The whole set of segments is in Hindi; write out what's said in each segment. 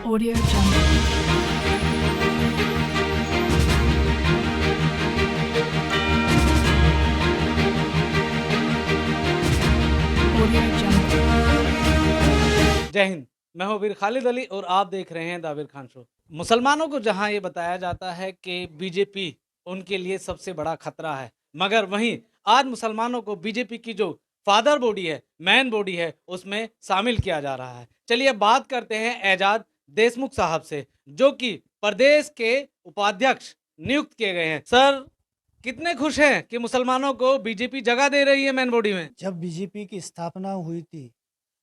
Audio Jungle. Audio Jungle. जय हिंद। मैं हूं वीर खालिद अली और आप देख रहे हैं द वीर खान शो। मुसलमानों को जहां ये बताया जाता है कि बीजेपी उनके लिए सबसे बड़ा खतरा है, मगर वहीं आज मुसलमानों को बीजेपी की जो फादर बॉडी है, मैन बॉडी है, उसमें शामिल किया जा रहा है। चलिए बात करते हैं एजाज देशमुख साहब से, जो कि प्रदेश के उपाध्यक्ष नियुक्त किए गए हैं। सर, कितने खुश हैं कि मुसलमानों को बीजेपी जगह दे रही है मैन बॉडी में? जब बीजेपी की स्थापना हुई थी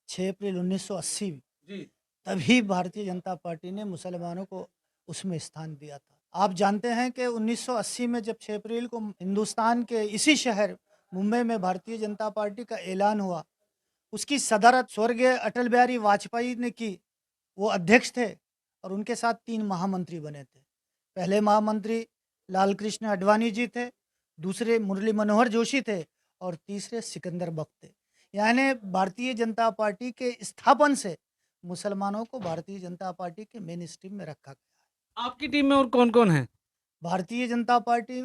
6 अप्रैल 1980 जी तभी भारतीय जनता पार्टी ने मुसलमानों को उसमें स्थान दिया था। आप जानते हैं कि 1980 में जब 6 अप्रैल को हिंदुस्तान के इसी शहर मुंबई में भारतीय जनता पार्टी का ऐलान हुआ, उसकी सदारत स्वर्गीय अटल बिहारी वाजपेयी ने की। वो अध्यक्ष थे और उनके साथ 3 महामंत्री बने थे। पहले महामंत्री लाल कृष्ण आडवाणी जी थे, दूसरे मुरली मनोहर जोशी थे और तीसरे सिकंदर बख्त थे। यानी भारतीय जनता पार्टी के स्थापन से मुसलमानों को भारतीय जनता पार्टी के मेन स्ट्रीम में रखा गया है। आपकी टीम में और कौन कौन है? Bharatiya Janata party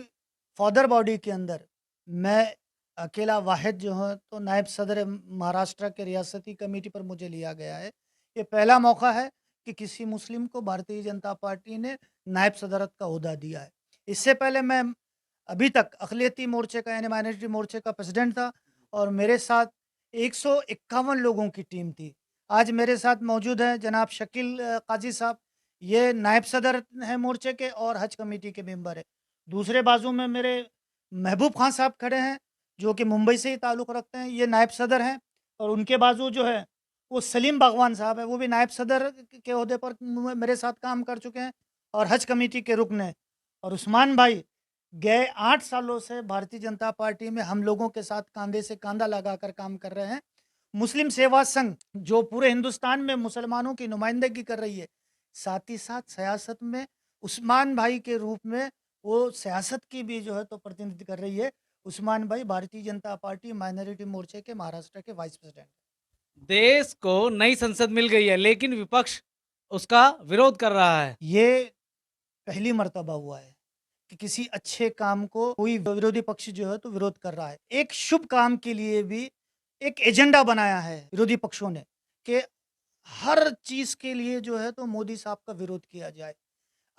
father body के अंदर मैं अकेला वाहिद जो हूँ, तो नायब सदर महाराष्ट्र के रियासती कमेटी पर मुझे लिया गया है। ये पहला मौका है कि किसी मुस्लिम को भारतीय जनता पार्टी ने नायब सदरत का ओहदा दिया है। इससे पहले मैं अभी तक अक़लियती मोर्चे का यानी माइनॉरिटी मोर्चे का प्रेसिडेंट था और मेरे साथ 151 लोगों की टीम थी। आज मेरे साथ मौजूद हैं जनाब शकील काजी साहब, ये नायब सदर हैं मोर्चे के और हज कमेटी के मेंबर है। दूसरे बाजू में मेरे महबूब खान साहब खड़े हैं, जो कि मुंबई से ही ताल्लुक़ रखते हैं, ये नायब सदर हैं। और उनके बाजू जो है वो सलीम बागवान साहब है, वो भी नायब सदर के ओहदे पर मेरे साथ काम कर चुके हैं और हज कमेटी के रुकन हैं। और उस्मान भाई गए 8 सालों से भारतीय जनता पार्टी में हम लोगों के साथ कंधे से कंधा लगाकर काम कर रहे हैं। मुस्लिम सेवा संघ जो पूरे हिंदुस्तान में मुसलमानों की नुमाइंदगी कर रही है, साथ ही साथ सियासत में उस्मान भाई के रूप में वो सियासत की भी जो है तो प्रतिनिधित्व कर रही है। उस्मान भाई भारतीय जनता पार्टी माइनॉरिटी मोर्चे के महाराष्ट्र के वाइस प्रेसिडेंट। देश को नई संसद मिल गई है, लेकिन विपक्ष उसका विरोध कर रहा है। ये पहली मर्तबा हुआ है कि किसी अच्छे काम को कोई विरोधी पक्ष जो है तो विरोध कर रहा है। एक शुभ काम के लिए भी एक एजेंडा बनाया है विरोधी पक्षों ने कि हर चीज के लिए जो है तो मोदी साहब का विरोध किया जाए।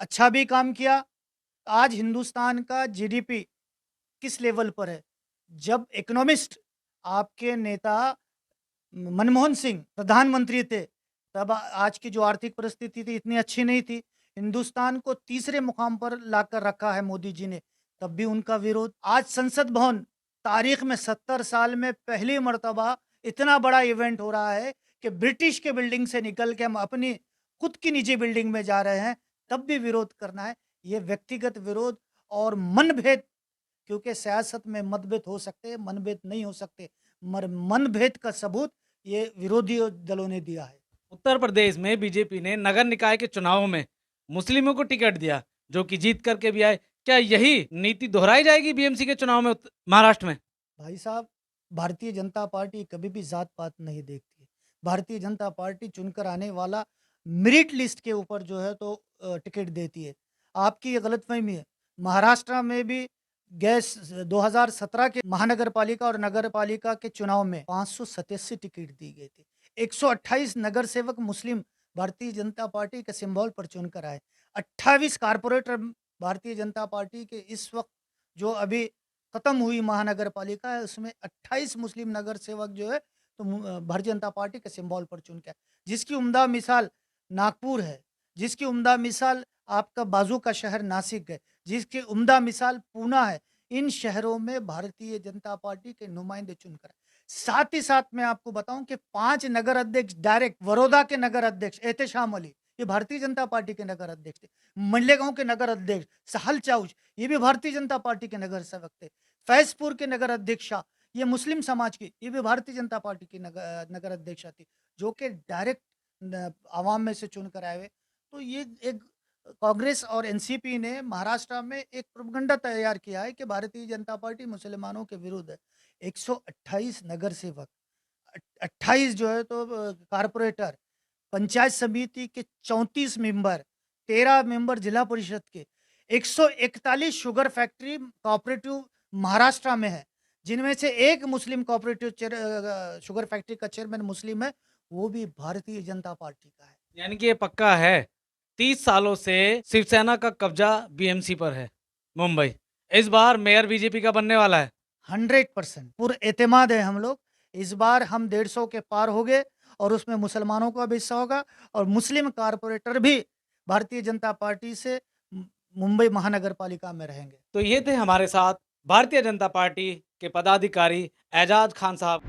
अच्छा भी काम किया। आज हिंदुस्तान का जीडीपी किस लेवल पर है? जब इकोनॉमिस्ट आपके नेता मनमोहन सिंह प्रधानमंत्री थे, तब आज की जो आर्थिक परिस्थिति थी इतनी अच्छी नहीं थी। हिंदुस्तान को तीसरे मुकाम पर लाकर रखा है मोदी जी ने, तब भी उनका विरोध। आज संसद भवन तारीख में 70 साल में पहली मर्तबा इतना बड़ा इवेंट हो रहा है कि ब्रिटिश के बिल्डिंग से निकल के हम अपनी खुद की निजी बिल्डिंग में जा रहे हैं, तब भी विरोध करना है। ये व्यक्तिगत विरोध और मनभेद, क्योंकि सियासत में मतभेद हो सकते हैं, मनभेद नहीं हो सकते, मगर मनभेद का सबूत ये विरोधी दलों ने दिया है। उत्तर प्रदेश में बीजेपी ने नगर निकाय के चुनाव में मुस्लिमों को टिकट दिया, जो कि जीत करके भी आए। क्या यही नीति दोहराई जाएगी बीएमसी के चुनाव में महाराष्ट्र में? भाई साहब, भारतीय जनता पार्टी कभी भी जात पात नहीं देखती। भारतीय जनता पार्टी चुनकर आने वाला मेरिट लिस्ट के ऊपर जो है तो टिकट देती है। आपकी ये गलतफहमी है। महाराष्ट्र में भी गैस 2017 के महानगर पालिका और नगर पालिका के चुनाव में 587 टिकट दी गई थी। 128 नगर सेवक मुस्लिम भारतीय जनता पार्टी के सिंबल पर चुनकर आए। 28 कारपोरेटर भारतीय जनता पार्टी के इस वक्त जो अभी खत्म हुई महानगर पालिका है, उसमें 28 मुस्लिम नगर सेवक जो है तो भारतीय जनता पार्टी के सिंबल पर चुन के, जिसकी उम्दा मिसाल नागपुर है, जिसकी उम्दा मिसाल आपका बाजू का शहर नासिक है, जिसकी उम्दा मिसाल पूना है। इन शहरों में भारतीय जनता पार्टी के नुमाइंदे चुनकर आए। साथ ही साथ मैं आपको बताऊं कि 5 नगर अध्यक्ष डायरेक्ट, बड़ौदा के नगर अध्यक्ष एहतेशाम अली, ये भारतीय जनता पार्टी के नगर अध्यक्ष थे। मंडलेगांव के नगर अध्यक्ष सहल चाउच, ये भी भारतीय जनता पार्टी के नगर सेवक थे। फैजपुर के नगर अध्यक्षा, ये मुस्लिम समाज की, ये भी भारतीय जनता पार्टी की नगर अध्यक्षा थी, जो कि डायरेक्ट आवाम में से चुनकर आए हुए। तो ये एक कांग्रेस और एनसीपी ने महाराष्ट्र में एक प्रोपगंडा तैयार किया है कि भारतीय जनता पार्टी मुसलमानों के विरुद्ध है। 128 नगर सेवक, 28 जो है तो कारपोरेटर, पंचायत समिति के 34 मेंबर, 13 मेंबर जिला परिषद के, 141 शुगर फैक्ट्री कोऑपरेटिव महाराष्ट्र में है, जिनमें से एक मुस्लिम कोऑपरेटिव शुगर फैक्ट्री का चेयरमैन मुस्लिम है, वो भी भारतीय जनता पार्टी का है। यानी कि ये पक्का है 30 सालों से शिवसेना का कब्जा बीएमसी पर है मुंबई। इस बार मेयर बीजेपी का बनने वाला है। 100% पूरा एतमाद है हम लोग। इस बार हम 150 के पार हो गए और उसमें मुसलमानों का भी हिस्सा होगा और मुस्लिम कारपोरेटर भी भारतीय जनता पार्टी से मुंबई महानगर पालिका में रहेंगे। तो ये थे हमारे साथ भारतीय जनता पार्टी के पदाधिकारी एजाज खान साहब।